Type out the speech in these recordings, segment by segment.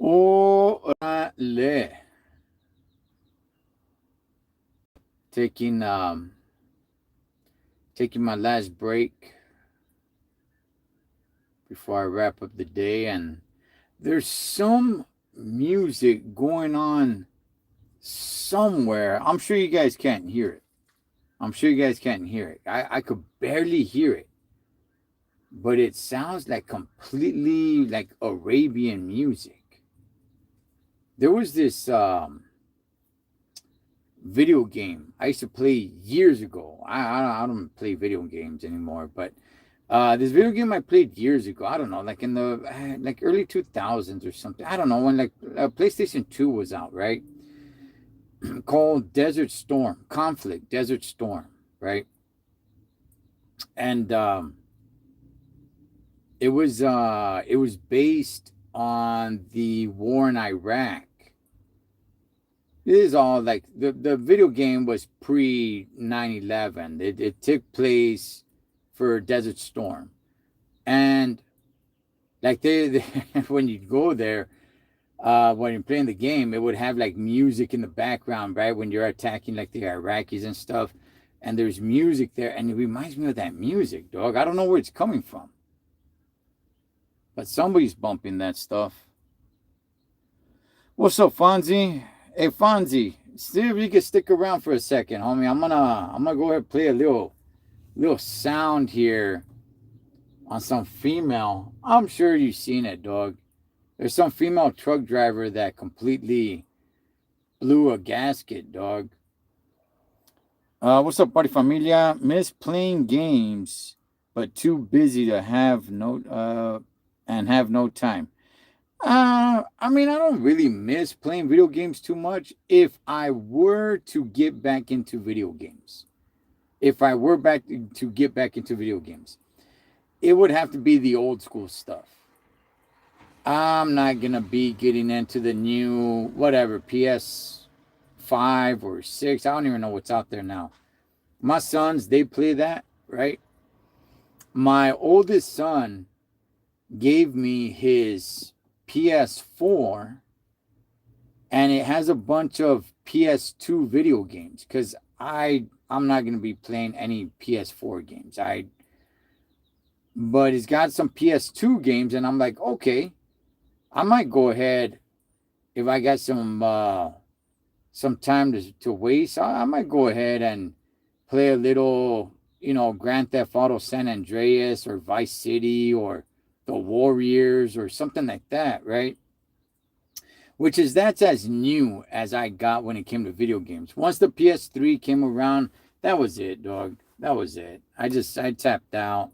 Órale. Taking taking my last break before I wrap up the day, and there's some music going on somewhere. I'm sure you guys can't hear it. I'm sure you guys can't hear it. I could barely hear it, but it sounds like completely like Arabian music. There was this video game I used to play years ago. I don't play video games anymore, but this video game I played years ago. I don't know, like in the like early 2000s or something. I don't know when like PlayStation 2 was out, right? Called Desert Storm, Conflict, Desert Storm, right? And it was based on the war in Iraq. It is all like the video game was pre 9/11. It took place for Desert Storm. And like they when you go there, when you're playing the game, it would have like music in the background, right? When you're attacking like the Iraqis and stuff. And there's music there, and it reminds me of that music, dog. I don't know where it's coming from, but somebody's bumping that stuff. What's up, Fonzie? Hey, Fonzie, see if you can stick around for a second, homie. I'm gonna go ahead and play a little sound here on some female. I'm sure you've seen it, dog. There's some female truck driver that completely blew a gasket, dog. What's up, party familia? Miss playing games, but too busy to have no time. I mean, I don't really miss playing video games too much. If I were to get back into video games, if I were back to get back into video games, it would have to be the old school stuff. I'm not gonna be getting into the new whatever PS5 or 6. I don't even know what's out there now. My sons, they play that, right? My oldest son gave me his PS4, and it has a bunch of PS2 video games because I'm not gonna be playing any PS4 games. But it's got some PS2 games, and I'm like, okay, I might go ahead if I got some time to waste. I might go ahead and play a little, Grand Theft Auto San Andreas or Vice City or the Warriors or something like that, right? That's as new as I got when it came to video games. Once the PS3 came around, that was it, dog. That was it. I tapped out.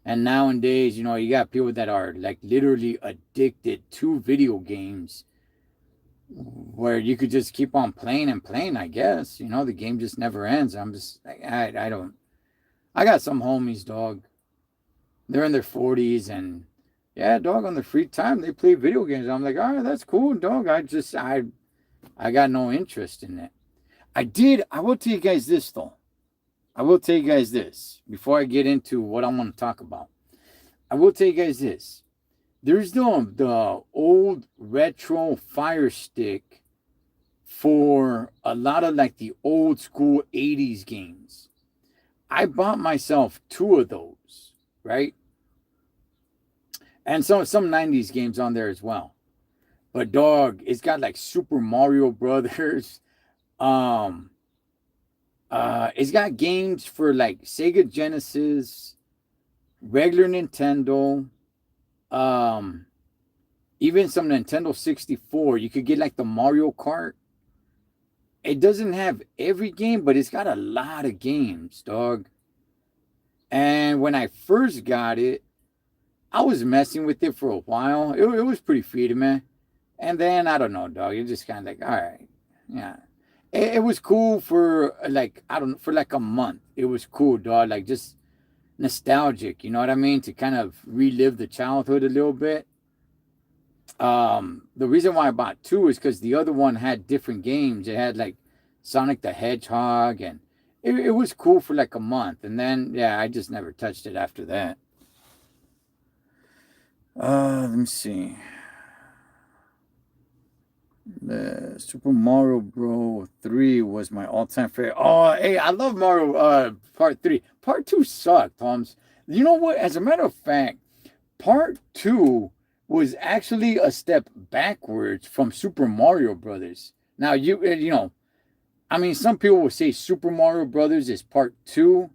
And nowadays, you got people that are like literally addicted to video games where you could just keep on playing and playing, I guess. The game just never ends. I'm just like, I don't. I got some homies, dog. They're in their 40s, and yeah, dog, on their free time, they play video games. I'm like, all right, that's cool, dog. I got no interest in it. I will tell you guys this, though. I will tell you guys this before I get into what I'm going to talk about. I will tell you guys this. There's the old retro Fire Stick for a lot of like the old school 80s games. I bought myself 2 of those, right? And some 90s games on there as well. But dog, it's got like Super Mario Brothers. It's got games for like Sega Genesis, regular Nintendo, even some Nintendo 64. You could get like the Mario Kart. It doesn't have every game, but it's got a lot of games, dog. And when I first got it, I was messing with it for a while. It was pretty free, man. And then I don't know, dog. You're just kind of like, all right, yeah. It was cool for like, I don't know, for like a month. It was cool, dog. Like just nostalgic, you know what I mean? To kind of relive the childhood a little bit. The reason why I bought 2 is because the other one had different games. It had like Sonic the Hedgehog, and it was cool for like a month. And then, yeah, I just never touched it after that. Let me see. Super Mario Bro. 3 was my all-time favorite. Oh, hey, I love Mario Part 3. Part 2 sucked, Holmes. You know what? As a matter of fact, Part 2 was actually a step backwards from Super Mario Brothers. Now, you know, I mean, some people will say Super Mario Brothers is Part 2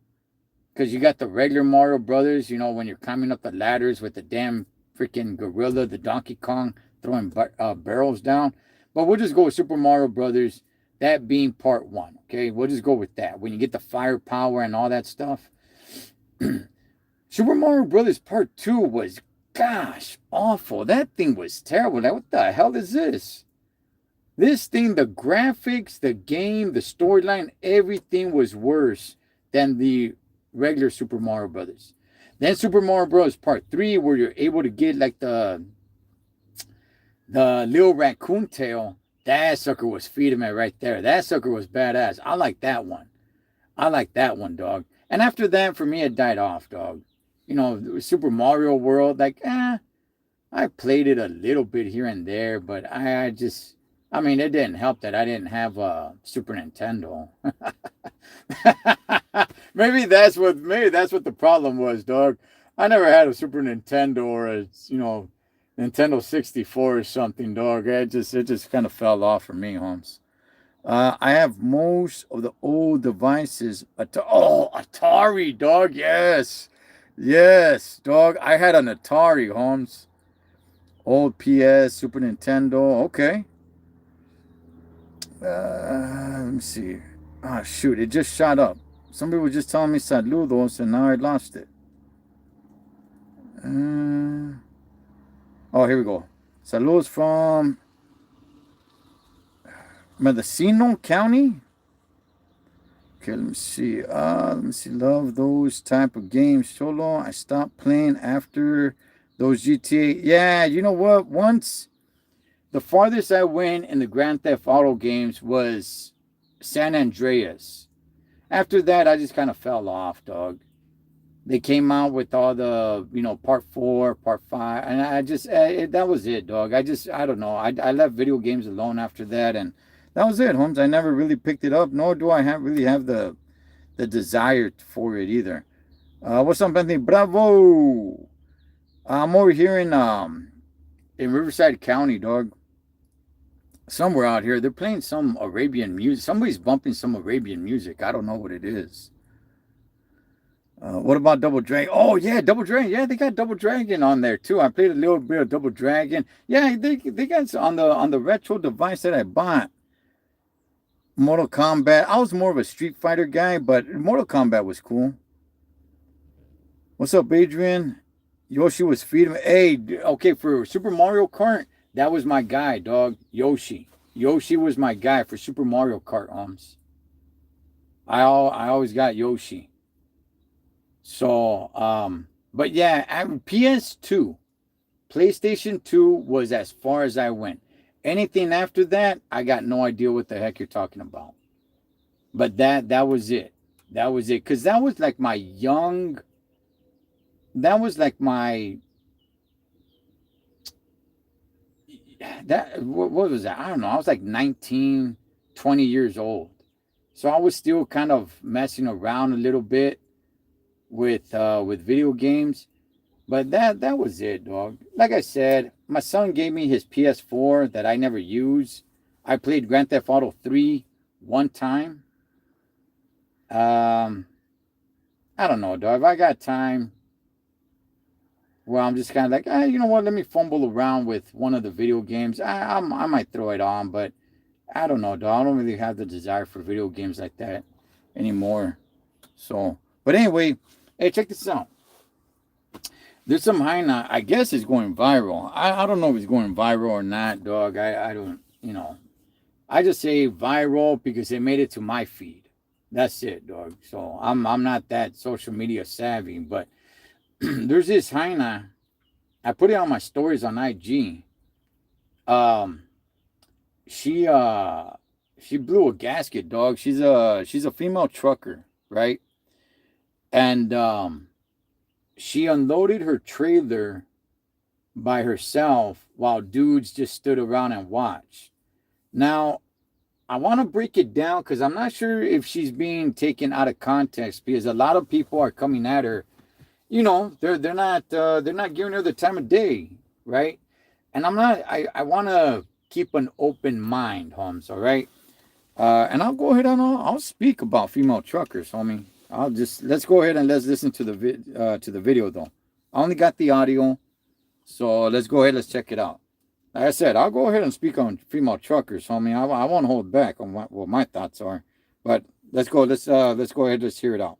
because you got the regular Mario Brothers, you know, when you're climbing up the ladders with the damn freaking gorilla, the Donkey Kong throwing barrels down. But we'll just go with Super Mario Brothers, that being part one. Okay, we'll just go with that. When you get the firepower and all that stuff. Super Mario Brothers Part 2 was, gosh, awful. That thing was terrible. Like, what the hell is this? This thing, the graphics, the game, the storyline, everything was worse than the regular Super Mario Brothers. Then Super Mario Bros. Part 3, where you're able to get like the little raccoon tail. That sucker was feeding me right there. That sucker was badass. I like that one. I like that one, dog. And after that, for me, it died off, dog. You know, Super Mario World, like, I played it a little bit here and there, but I just, I mean, it didn't help that I didn't have a Super Nintendo. Maybe that's what the problem was, dog. I never had a Super Nintendo or a Nintendo 64 or something, dog. It just kind of fell off for me, Holmes. I have most of the old devices. Atari, dog. Yes, yes, dog. I had an Atari, Holmes. Old PS, Super Nintendo. Okay. Let me see. Ah, shoot. It just shot up. Somebody was just telling me saludos, and now I lost it. Uh, oh, here we go. Saludos from Mendocino County. Okay, let me see. Let me see. Love those type of games. Cholo, I stopped playing after those GTA. Yeah, you know what? Once the farthest I went in the Grand Theft Auto games was San Andreas. After that, I just kind of fell off, dog. They came out with all the, part four, part five, and I just, that was it, dog. I don't know. I left video games alone after that, and that was it, Holmes. I never really picked it up, nor do I really have the desire for it either. What's up, Anthony? Bravo! I'm over here in Riverside County, dog. Somewhere out here, they're playing some Arabian music. Somebody's bumping some Arabian music. I don't know what it is. What about Double Dragon? Oh yeah, Double Dragon. Yeah, they got Double Dragon on there too. I played a little bit of Double Dragon. Yeah, they got on the retro device that I bought. Mortal Kombat. I was more of a Street Fighter guy, but Mortal Kombat was cool. What's up, Adrian? Yoshi was feeding me. Hey, okay, for Super Mario Kart, that was my guy, dog. Yoshi. Yoshi was my guy for Super Mario Kart, I always got Yoshi. So, but yeah, PS2, PlayStation 2 was as far as I went. Anything after that, I got no idea what the heck you're talking about. But that was it. That was it. Cause that was like my what was that? I don't know. I was like 19, 20 years old. So I was still kind of messing around a little bit with video games. But that was it, dog. Like I said, my son gave me his PS4 that I never used. I played Grand Theft Auto 3 one time. Um, I don't know, dog. If I got time, well, I'm just kind of like, you know what? Let me fumble around with one of the video games. I might throw it on, but I don't know, dog. I don't really have the desire for video games like that anymore. So, but anyway, hey, check this out. There's some hyena, I guess it's going viral. I don't know if it's going viral or not, dog. I don't, I just say viral because it made it to my feed. That's it, dog. So I'm not that social media savvy, but there's this hyena. I put it on my stories on IG. Um, she she blew a gasket, dog. She's a female trucker, right? And she unloaded her trailer by herself while dudes just stood around and watched. Now, I want to break it down because I'm not sure if she's being taken out of context because a lot of people are coming at her. You know, they're not giving her the time of day, right? And I'm not. I want to keep an open mind, Holmes. All right. And I'll go ahead and I'll speak about female truckers, homie. Let's go ahead and let's listen to the video though. I only got the audio, so let's go ahead. Let's check it out. Like I said, I'll go ahead and speak on female truckers, homie. I won't hold back on what my thoughts are. But let's go. Let's go ahead. Let's hear it out.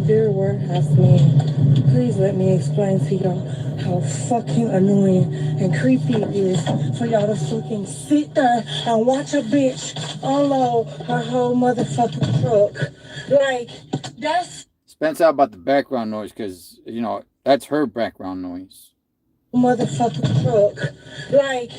Dear warehouse man, please let me explain to y'all how fucking annoying and creepy it is for y'all to fucking sit there and watch a bitch unload her whole motherfucking truck. Like, that's Spence out about the background noise because you know that's her background noise. motherfucking truck. Like,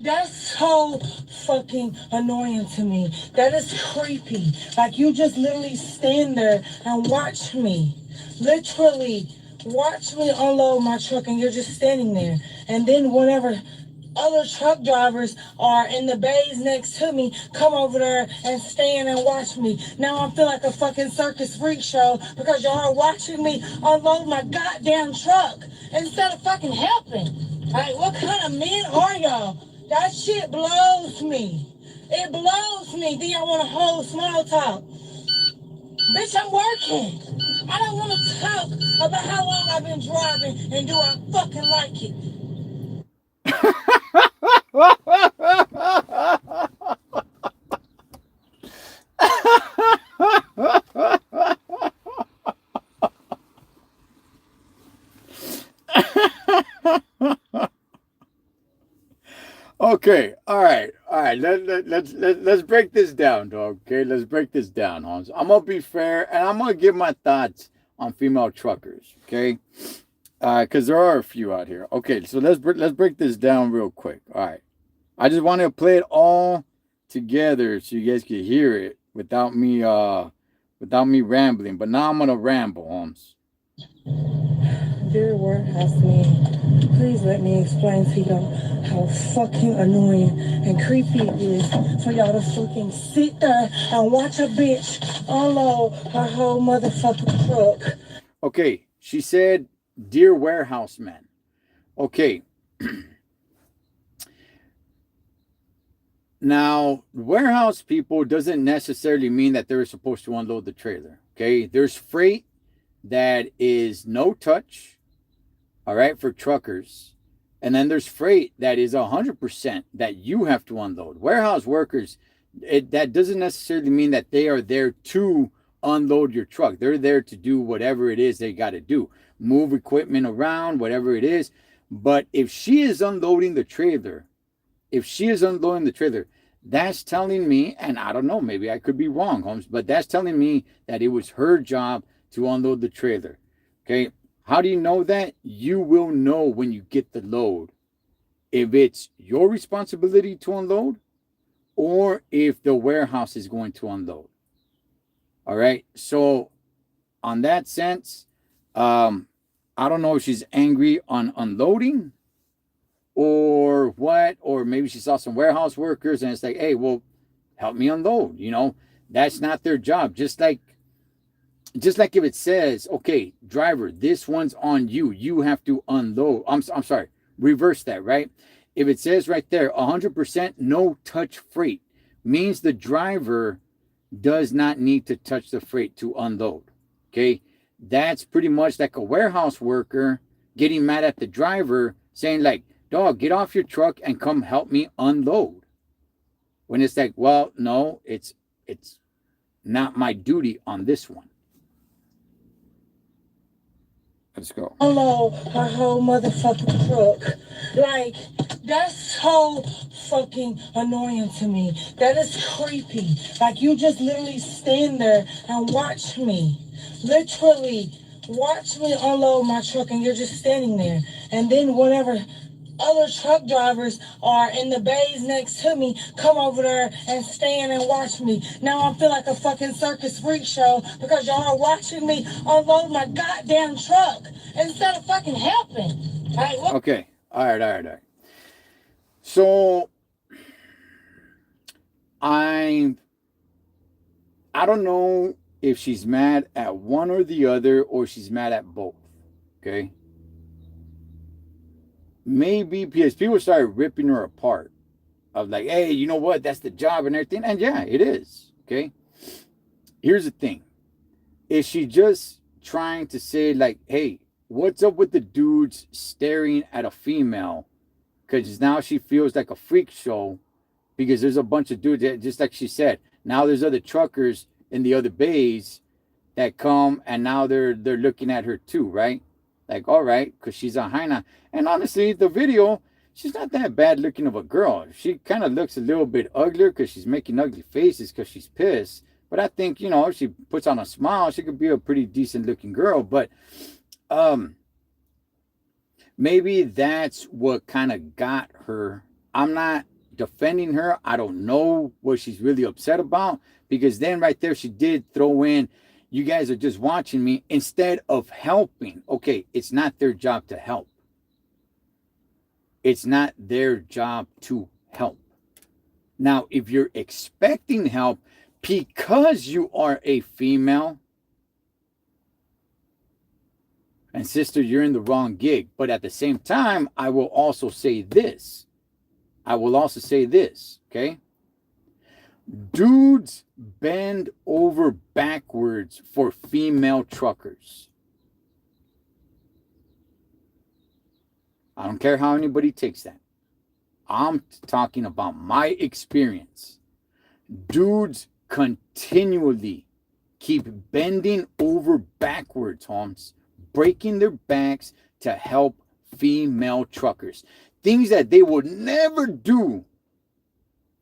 that's so fucking annoying to me. That is creepy. Like, you just literally stand there and watch me. Literally, watch me unload my truck and you're just standing there. And then whenever other truck drivers are in the bays next to me, come over there and stand and watch me. Now I feel like a fucking circus freak show because y'all are watching me unload my goddamn truck instead of fucking helping. Like, what kind of men are y'all? That shit blows me. It blows me. Do y'all want to hold small talk? Bitch, I'm working. I don't want to talk about how long I've been driving and do I fucking like it. Okay, all right, all right. Let's break this down, dog. Okay, let's break this down, Hans. I'm gonna be fair, and I'm gonna give my thoughts on female truckers. Okay, because there are a few out here. Okay, so let's break this down real quick. All right, I just want to play it all together so you guys can hear it without me rambling. But now I'm gonna ramble, Holmes. Dear warehouse man, please let me explain to y'all how fucking annoying and creepy it is for y'all to fucking sit there and watch a bitch unload her whole motherfucking truck. Okay, she said, "Dear warehouse man." Okay. Now, warehouse people doesn't necessarily mean that they're supposed to unload the trailer. Okay, there's freight that is no touch, all right, for truckers. And then there's freight that is 100% that you have to unload. Warehouse workers, that doesn't necessarily mean that they are there to unload your truck. They're there to do whatever it is they got to do, move equipment around, whatever it is. But if she is unloading the trailer, that's telling me, and I don't know, maybe I could be wrong, Holmes, but that's telling me that it was her job to unload the trailer. Okay. How do you know that? You will know when you get the load if it's your responsibility to unload or if the warehouse is going to unload. All right. So, on that sense, I don't know if she's angry on unloading or what, or maybe she saw some warehouse workers and it's like, hey, well, help me unload. You know, that's not their job. Just like if it says, okay, driver, this one's on you. You have to unload. I'm sorry, reverse that, right? If it says right there, 100% no touch freight, means the driver does not need to touch the freight to unload. Okay. That's pretty much like a warehouse worker getting mad at the driver saying, like, dog, get off your truck and come help me unload. When it's like, well, no, it's not my duty on this one. Let's go. Unload her whole motherfucking truck. Like, that's so fucking annoying to me. That is creepy. Like, you just literally stand there and watch me. Literally, watch me unload my truck and you're just standing there. And then whenever other truck drivers are in the bays next to me, come over there and stand and watch me. Now I feel like a fucking circus freak show because y'all are watching me unload my goddamn truck instead of fucking helping. Okay. All right. So I don't know if she's mad at one or the other, or she's mad at both. Okay. Maybe because people started ripping her apart of like, hey, you know what? That's the job and everything. And yeah, it is. Okay. Here's the thing. Is she just trying to say, like, hey, what's up with the dudes staring at a female? Because now she feels like a freak show because there's a bunch of dudes that, just like she said, now there's other truckers in the other bays that come and now they're looking at her too, right? Like, all right, because she's a hyena. And honestly, the video, she's not that bad looking of a girl. She kind of looks a little bit uglier because she's making ugly faces because she's pissed. But I think, if she puts on a smile, she could be a pretty decent looking girl. But maybe that's what kind of got her. I'm not defending her. I don't know what she's really upset about, because then right there she did throw in, you guys are just watching me instead of helping. Okay, it's not their job to help. It's not their job to help. Now, if you're expecting help because you are a female, and sister, you're in the wrong gig. But at the same time, I will also say this. Okay? Dudes bend over backwards for female truckers. I don't care how anybody takes that. I'm talking about my experience. Dudes continually keep bending over backwards, Holmes, breaking their backs to help female truckers. Things that they would never do.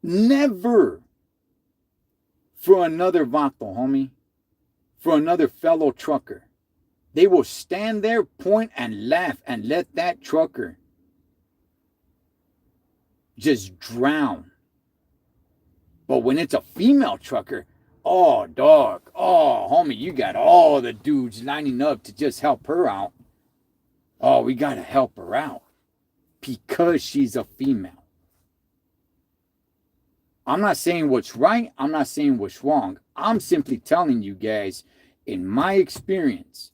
Never. For another vato, homie. For another fellow trucker. They will stand there, point, and laugh and let that trucker just drown. But when it's a female trucker, oh, dog, oh, homie, you got all the dudes lining up to just help her out. Oh, we got to help her out because she's a female. I'm not saying what's right. I'm not saying what's wrong. I'm simply telling you guys, in my experience,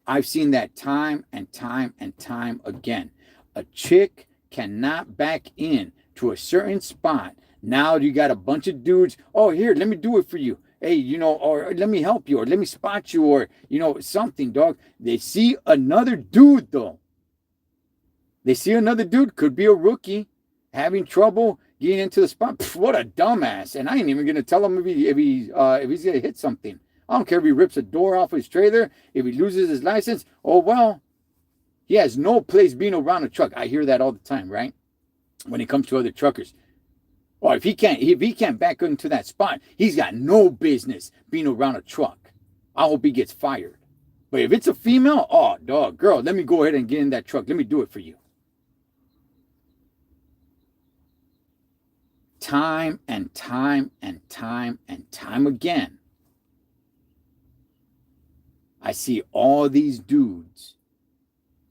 I've seen that time and time and time again. A chick cannot back in to a certain spot. Now you got a bunch of dudes. Oh, here, let me do it for you. Hey, or let me help you, or let me spot you, or, something, dog. They see another dude, though. They see another dude, could be a rookie, having trouble getting into the spot. Pff, what a dumbass. And I ain't even going to tell him if he's going to hit something. I don't care if he rips a door off his trailer, if he loses his license. Oh, well, he has no place being around a truck. I hear that all the time, right? When it comes to other truckers. Or if he can't back into that spot, he's got no business being around a truck. I hope he gets fired. But if it's a female, oh, dog, girl, let me go ahead and get in that truck. Let me do it for you. Time and time and time and time again, I see all these dudes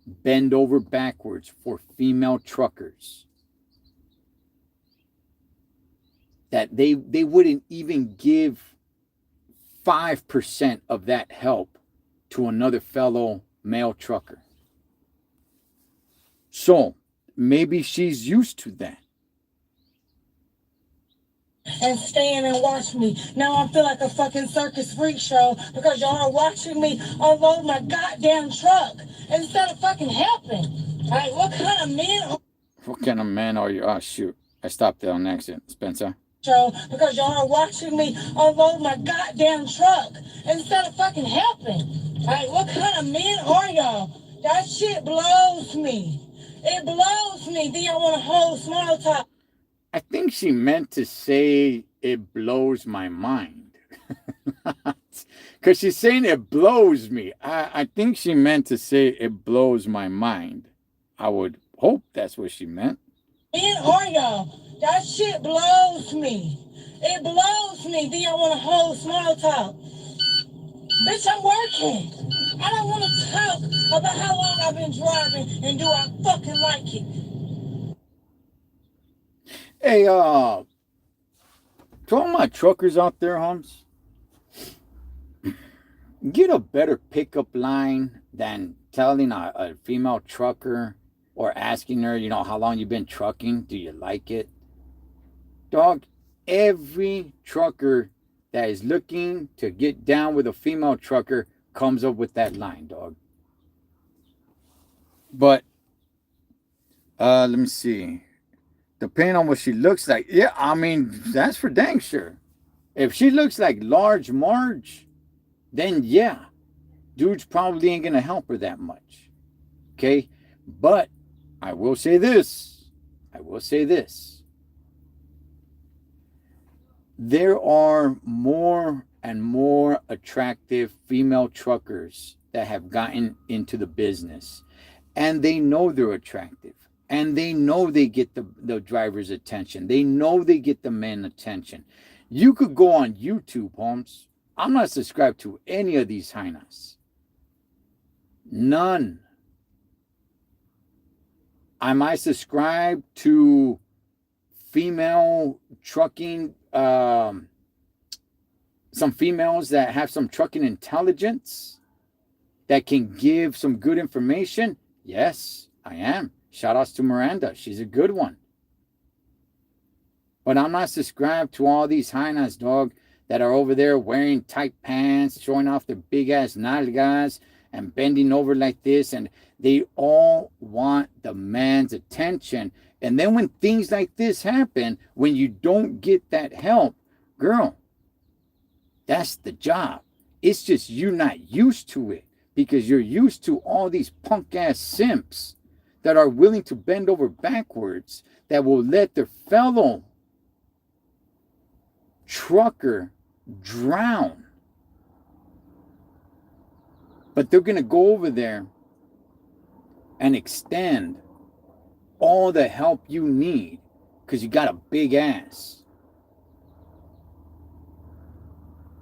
bend over backwards for female truckers. That they wouldn't even give 5% of that help to another fellow male trucker. So maybe she's used to that. And stand and watch me. Now I feel like a fucking circus freak show because y'all are watching me unload my goddamn truck instead of fucking helping. Like, what kind of men are you? Oh, shoot. I stopped there on accident, Spencer. Show because y'all are watching me unload my goddamn truck instead of fucking helping. Like, what kind of men are y'all? That shit blows me. It blows me. Then y'all want to hold small talk. I think she meant to say it blows my mind. Because she's saying it blows me. I think she meant to say it blows my mind. I would hope that's what she meant. Men are y'all? That shit blows me. It blows me. Then y'all want to hold small talk. Bitch, I'm working. I don't want to talk about how long I've been driving and do I fucking like it. Hey, To all my truckers out there, Holmes, get a better pickup line than telling a female trucker or asking her, how long you been trucking. Do you like it? Dog, every trucker that is looking to get down with a female trucker comes up with that line, dog. But let me see. Depending on what she looks like, yeah, I mean, that's for dang sure. If she looks like Large Marge, then yeah, dudes probably ain't gonna help her that much. Okay? But I will say this. There are more and more attractive female truckers that have gotten into the business. And they know they're attractive. And they know they get the driver's attention. They know they get the men attention. You could go on YouTube, Holmes. I'm not subscribed to any of these hyenas. None. Am I subscribed to female trucking, some females that have some trucking intelligence that can give some good information? Yes, I am. Shout outs to Miranda. She's a good one. But I'm not subscribed to all these hyenas, dog, that are over there wearing tight pants, showing off their big ass nalgas and bending over like this. And they all want the man's attention. And then when things like this happen, when you don't get that help, girl, that's the job. It's just you're not used to it because you're used to all these punk ass simps that are willing to bend over backwards, that will let their fellow trucker drown. But they're going to go over there and extend all the help you need because you got a big ass.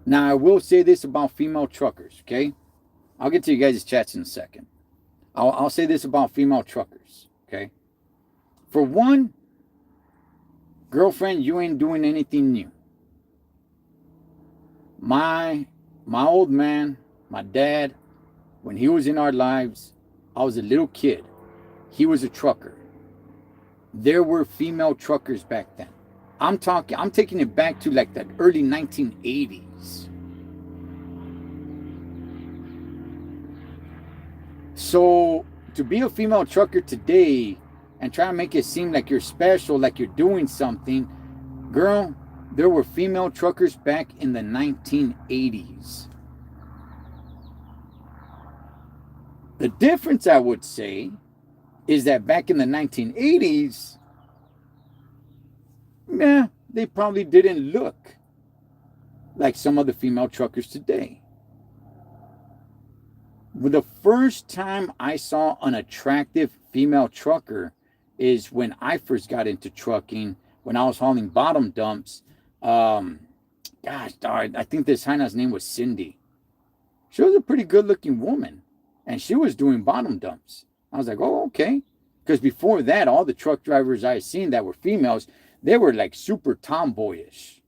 Now, I will say this about female truckers, okay? I'll get to you guys' chats in a second. I'll say this about female truckers, okay? For one, girlfriend, you ain't doing anything new. My old man, my dad, when he was in our lives, I was a little kid. He was a trucker. There were female truckers back then. I'm taking it back to like the early 1980s. So to be a female trucker today and try to make it seem like you're special, like you're doing something, girl, there were female truckers back in the 1980s. The difference, I would say, is that back in the 1980s, they probably didn't look like some of the female truckers today. The first time I saw an attractive female trucker is when I first got into trucking, when I was hauling bottom dumps. Gosh darn, I think this hyena's name was Cindy. She was a pretty good looking woman, and she was doing bottom dumps. I was like, oh, okay. Because before that, all the truck drivers I seen that were females, they were like super tomboyish.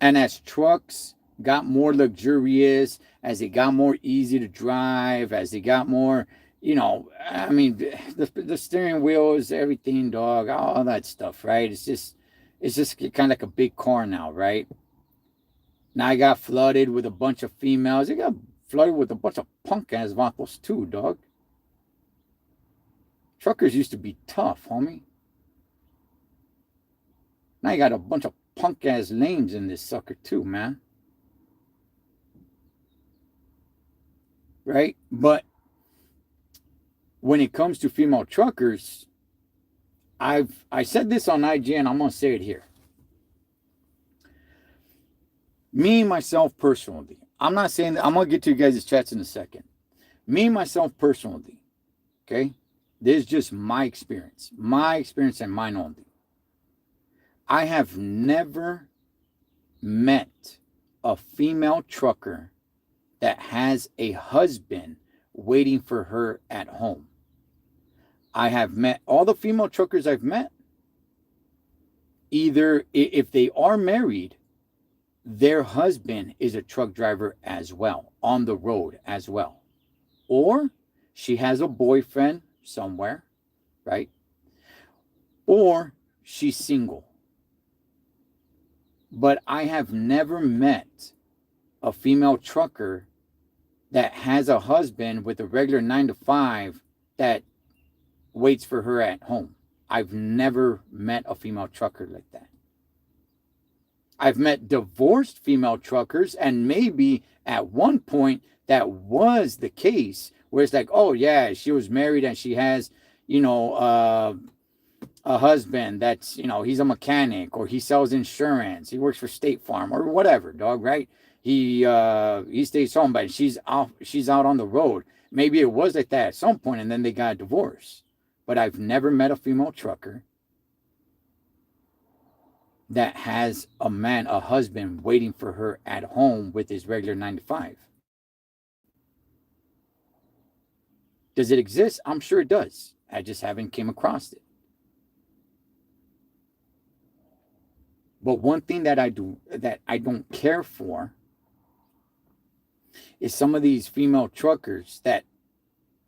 And as trucks got more luxurious, as they got more easy to drive, as they got more, I mean, the steering wheels, everything, dog, all that stuff, right? It's just kind of like a big car now, right? Now I got flooded with a bunch of females. I got flooded with a bunch of punk ass vatos too, dog. Truckers used to be tough, homie. Now you got a bunch of punk ass lames in this sucker too, man. Right? But when it comes to female truckers, I said this on IG and I'm gonna say it here. Me, myself, personally, I'm not saying that, I'm gonna get to you guys' chats in a second. Me, myself, personally, okay? This is just my experience and mine only. I have never met a female trucker that has a husband waiting for her at home. I have met all the female truckers I've met. either if they are married, their husband is a truck driver as well, on the road as well. Or she has a boyfriend somewhere, right? Or she's single. But I have never met a female trucker that has a husband with a regular 9 to 5 that waits for her at home. I've never met a female trucker like that. I've met divorced female truckers, and maybe at one point that was the case where it's like, oh yeah, she was married and she has, you know, a husband that's, he's a mechanic, or he sells insurance, he works for State Farm or whatever, dog, right? He stays home, but she's out on the road. Maybe it was like that at some point, and then they got divorced. But I've never met a female trucker that has a husband waiting for her at home with his regular 9 to 5. Does it exist? I'm sure it does. I just haven't came across it. But one thing that I don't care for is some of these female truckers that,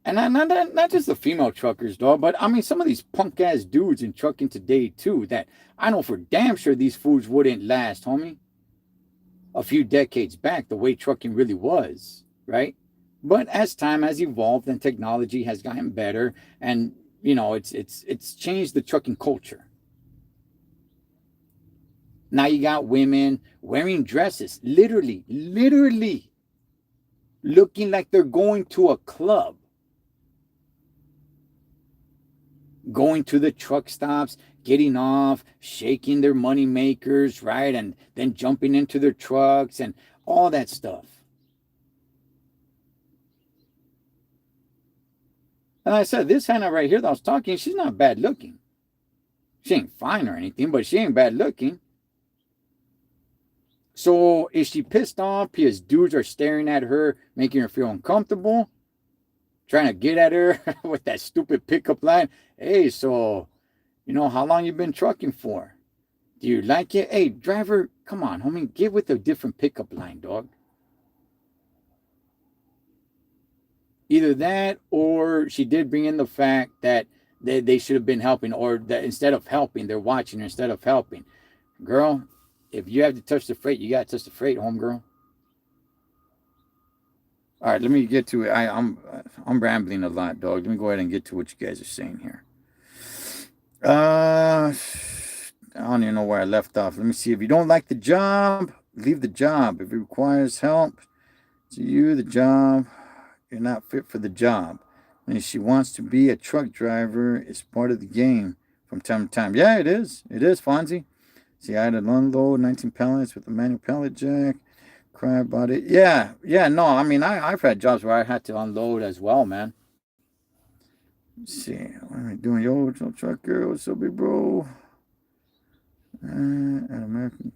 and not just the female truckers, dog, but I mean some of these punk ass dudes in trucking today too, that I know for damn sure these fools wouldn't last, homie. A few decades back, the way trucking really was, right? But as time has evolved and technology has gotten better, and it's changed the trucking culture. Now you got women wearing dresses, literally looking like they're going to a club, going to the truck stops, getting off, shaking their money makers, right? And then jumping into their trucks and all that stuff. And I said, this Hannah right here that I was talking, she's not bad looking. She ain't fine or anything, but she ain't bad looking. So is she pissed off because dudes are staring at her, making her feel uncomfortable, trying to get at her with that stupid pickup line? Hey, so, how long you been trucking for? Do you like it? Hey, driver, come on, homie, get with a different pickup line, dog. Either that, or she did bring in the fact that they should have been helping, or that instead of helping, they're watching her instead of helping. Girl, if you have to touch the freight, you got to touch the freight, homegirl. All right, let me get to it. I'm rambling a lot, dog. Let me go ahead and get to what you guys are saying here. I don't even know where I left off. Let me see. If you don't like the job, leave the job. If it requires help to you, the job, you're not fit for the job. And if she wants to be a truck driver, it's part of the game from time to time. Yeah, it is. It is, Fonzie. See, I had to unload 19 pallets with a manual pallet jack. Cry about it. Yeah, no, I mean, I've had jobs where I had to unload as well, man. Let's see, what am I doing? Yo, Cholo Trucker, what's up, big bro? At American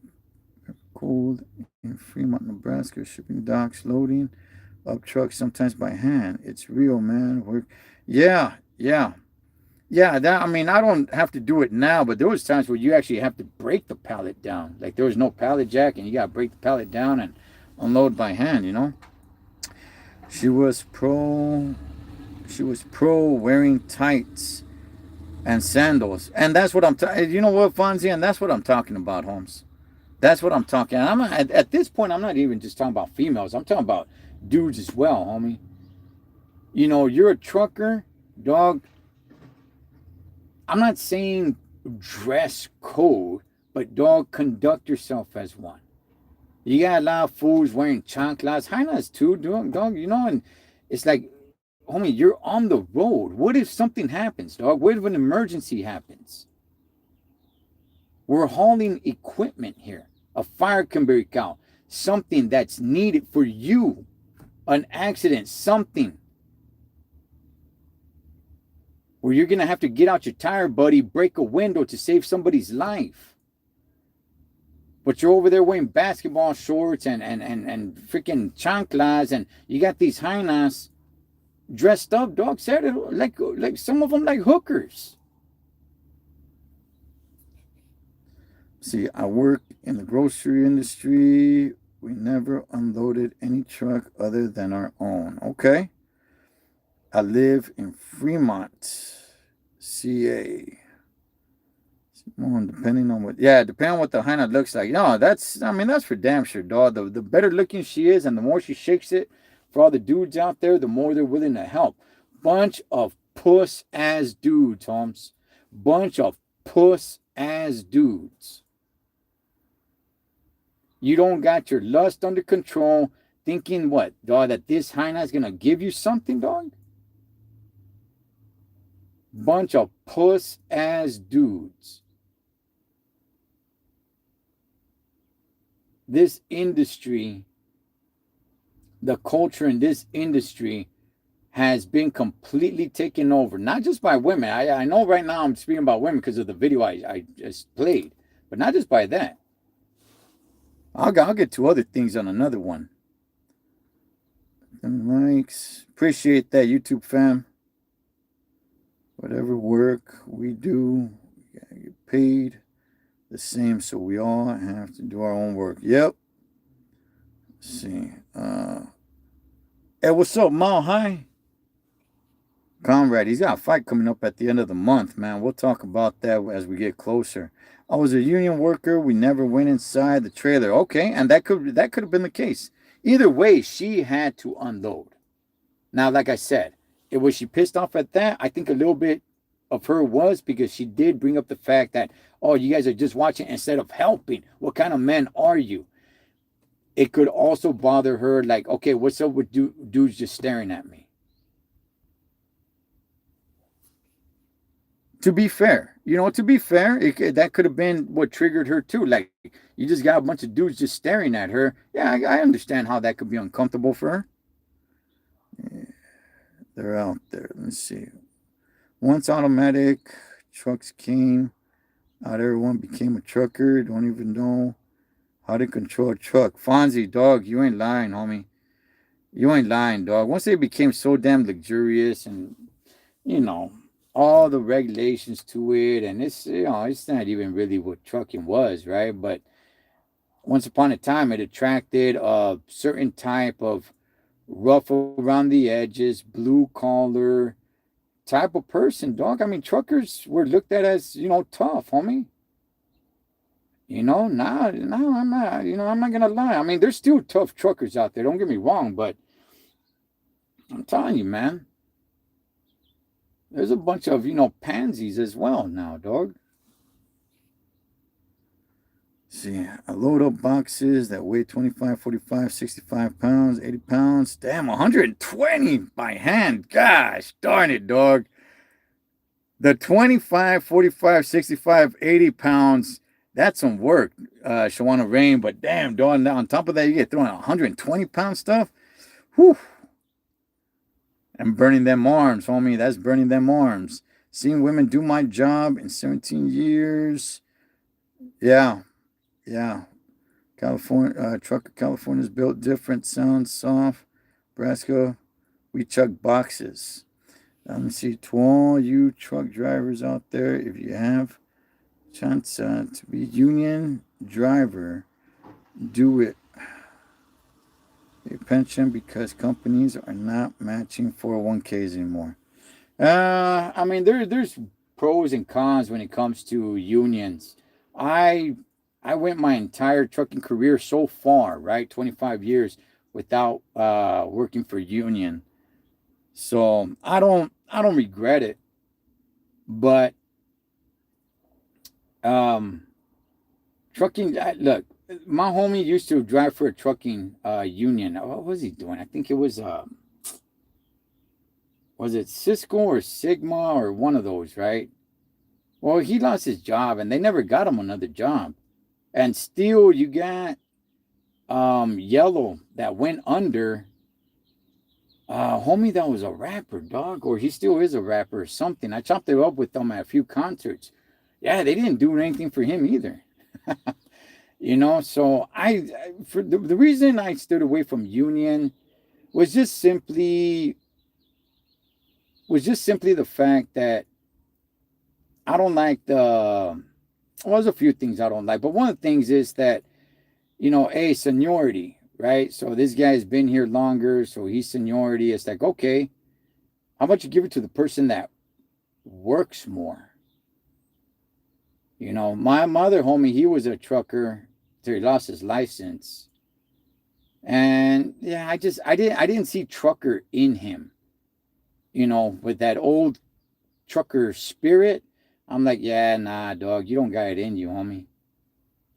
Cold in Fremont, Nebraska, shipping docks, loading up trucks, sometimes by hand. It's real, man. Work. Yeah. That, I mean, I don't have to do it now, but there was times where you actually have to break the pallet down. Like there was no pallet jack, and you got to break the pallet down and unload by hand. She was pro wearing tights and sandals, and that's what you know what, Fonzie, and that's what I'm talking about, Holmes. That's what I'm talking. At this point, I'm not even just talking about females. I'm talking about dudes as well, homie. You're a trucker, dog. I'm not saying dress code, but dog, conduct yourself as one. You got a lot of fools wearing chanclas, hainas too, dog, and it's like, homie, you're on the road. What if something happens, dog? What if an emergency happens? We're hauling equipment here. A fire can break out. Something that's needed for you. An accident, something. Where you're going to have to get out your tire, buddy, break a window to save somebody's life. But you're over there wearing basketball shorts and freaking chanclas, and you got these hainas dressed up, dog, like some of them like hookers. See, I work in the grocery industry. We never unloaded any truck other than our own. Okay. I live in Fremont, CA. Depending on depending on what the hyena looks like. No, that's for damn sure, dog. The better looking she is, and the more she shakes it for all the dudes out there, the more they're willing to help. Bunch of puss ass dudes, Holmes. Bunch of puss ass dudes. You don't got your lust under control, thinking what, dog, that this hyena is gonna give you something, dog? Bunch of puss ass dudes. This industry, the culture in this industry has been completely taken over, not just by women. I know right now I'm speaking about women because of the video I just played, but not just by that. I'll get to other things on another one. Likes. Appreciate that, YouTube fam. Whatever work we do, we gotta get paid the same, so we all have to do our own work. Yep. Let's see. Hey, what's up, Mile High? Comrade, he's got a fight coming up at the end of the month, man. We'll talk about that as we get closer. I was a union worker. We never went inside the trailer. Okay, and that could have been the case. Either way, she had to unload. Now, like I said, was she pissed off at that? I think a little bit of her was, because she did bring up the fact that, oh, you guys are just watching instead of helping. What kind of men are you? It could also bother her, like, okay, what's up with dudes just staring at me? To be fair, that could have been what triggered her too. Like, you just got a bunch of dudes just staring at her. Yeah, I understand how that could be uncomfortable for her. Yeah, they're out there. Let's see. Once automatic trucks came out, everyone became a trucker. Don't even know how to control a truck. Fonzie, dog, you ain't lying, homie. You ain't lying, dog. Once they became so damn luxurious and, all the regulations to it, and it's not even really what trucking was, right? But once upon a time, it attracted a certain type of rough around the edges, blue collar type of person, dog. I mean, truckers were looked at as, tough, homie. Now I'm not, I'm not gonna lie. I mean, there's still tough truckers out there. Don't get me wrong, but I'm telling you, man, there's a bunch of, pansies as well now, dog. See, I load up boxes that weigh 25, 45, 65 pounds, 80 pounds. Damn, 120 by hand. Gosh, darn it, dog. The 25, 45, 65, 80 pounds, that's some work, Shawana Rain. But damn, dog, on top of that, you get throwing 120 pound stuff. Whew. And burning them arms, homie. That's burning them arms. Seeing women do my job in 17 years. Yeah. California, Trucker California's built different. Sounds soft. Nebraska, we chuck boxes. Let me see. To all you truck drivers out there, if you have a chance to be union driver, do it. Pay pension because companies are not matching 401ks anymore. I mean, there's pros and cons when it comes to unions. I went my entire trucking career so far, right? 25 years without working for union. So I don't regret it. But trucking, look, my homie used to drive for a trucking union. What was he doing? I think it was it Cisco or Sigma or one of those, right? Well, he lost his job and they never got him another job. And still you got Yellow that went under. Homie that was a rapper, dog, or he still is a rapper or something. I chopped it up with them at a few concerts. Yeah, they didn't do anything for him either. So for the reason I stood away from union was just simply the fact that I don't like the well, there's a few things I don't like, but one of the things is that, seniority, right? So this guy's been here longer, so he's seniority. It's like, okay, how about you give it to the person that works more? My mother homie, he was a trucker till he lost his license. And yeah, I didn't see trucker in him, with that old trucker spirit. I'm like, yeah, nah, dog, you don't got it in you, homie.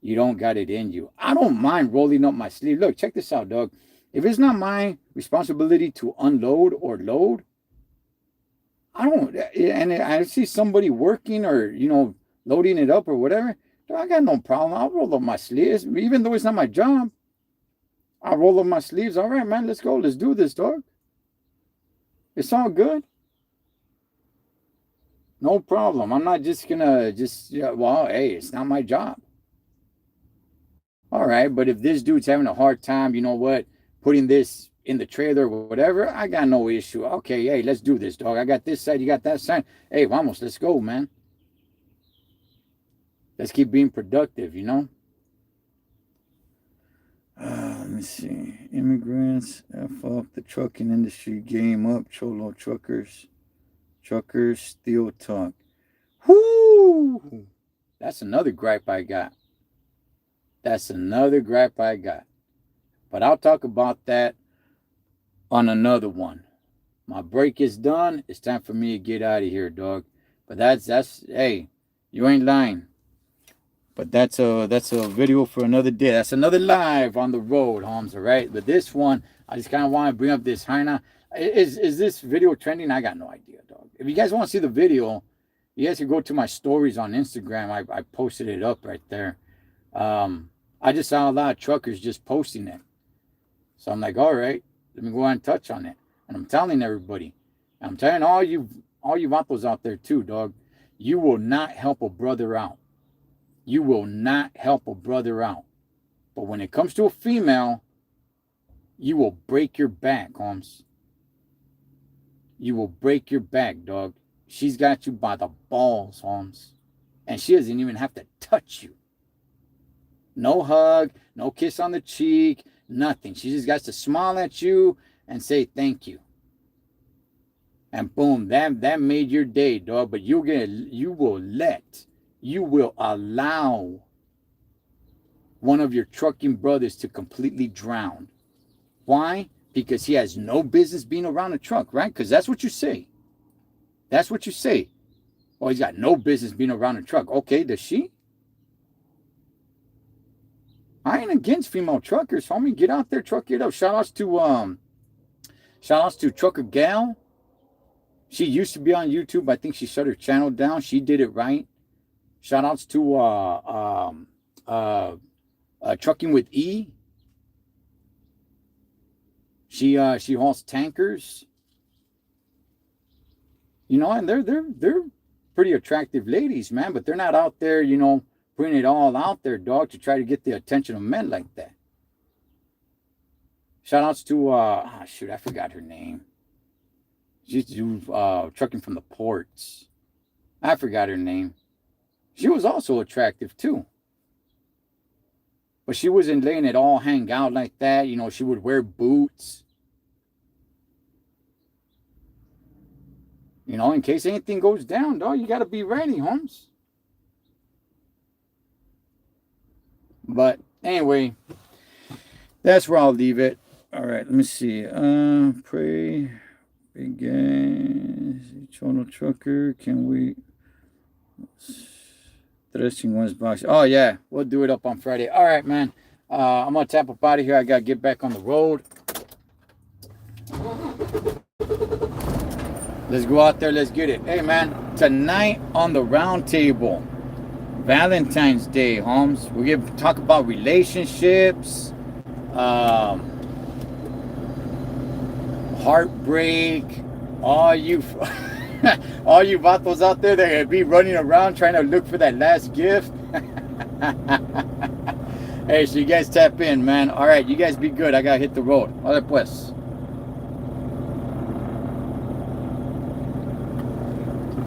You don't got it in you. I don't mind rolling up my sleeve. Look, check this out, dog. If it's not my responsibility to unload or load, I don't. And I see somebody working or loading it up or whatever. Dog, I got no problem. I'll roll up my sleeves, even though it's not my job. I'll roll up my sleeves. All right, man, let's go. Let's do this, dog. It's all good. No problem. I'm not just gonna well, hey, it's not my job. All right, but if this dude's having a hard time, you know what, putting this in the trailer or whatever, I got no issue. Okay, hey, let's do this, dog. I got this side, you got that side. Hey, vamos, let's go, man. Let's keep being productive, Let me see. Immigrants F up the trucking industry game up. Cholo Truckers. Truckers still talk. Whoo! That's another gripe I got. But I'll talk about that on another one. My break is done. It's time for me to get out of here, dog. But that's hey, you ain't lying. But that's a video for another day. That's another live on the road, Holmes. All right. But this one, I just kind of want to bring up this Heina. Is this video trending? I got no idea, dog. If you guys want to see the video, you guys can go to my stories on Instagram. I posted it up right there. I just saw a lot of truckers just posting it. So I'm like, all right, let me go and touch on it. And I'm telling everybody, I'm telling all you vatos out there too, dog. You will not help a brother out. You will not help a brother out. But when it comes to a female, you will break your back, Holmes. You will break your back, dog. She's got you by the balls, Holmes. And she doesn't even have to touch you. No hug, no kiss on the cheek, nothing. She just got to smile at you and say thank you. And boom, that made your day, dog. But you will allow one of your trucking brothers to completely drown. Why? Because he has no business being around a truck, right? Because that's what you say. That's what you say. Oh, he's got no business being around a truck. Okay, does she? I ain't against female truckers, homie. Get out there, truck it up. Shout outs to Trucker Gal. She used to be on YouTube. I think she shut her channel down. She did it right. Shout outs to Trucking with E. She hauls tankers. And they're pretty attractive ladies, man, but they're not out there, putting it all out there, dog, to try to get the attention of men like that. Shout outs to I forgot her name. She used to do trucking from the ports. I forgot her name. She was also attractive too. But she wasn't letting it all hang out like that. She would wear boots. In case anything goes down, dog, you got to be ready, Holmes. But anyway, that's where I'll leave it. All right, let me see. Pray, big guys, Cholo Trucker. Can we dressing one's box? Oh yeah, we'll do it up on Friday. All right, man. I'm gonna tap up out of here. I gotta get back on the road. Let's go out there. Let's get it. Hey, man. Tonight on the round table, Valentine's Day, Holmes. We're going to talk about relationships, heartbreak, all you vatos out there that could be running around trying to look for that last gift. Hey, so you guys tap in, man. All right, you guys be good. I got to hit the road. All right, pues.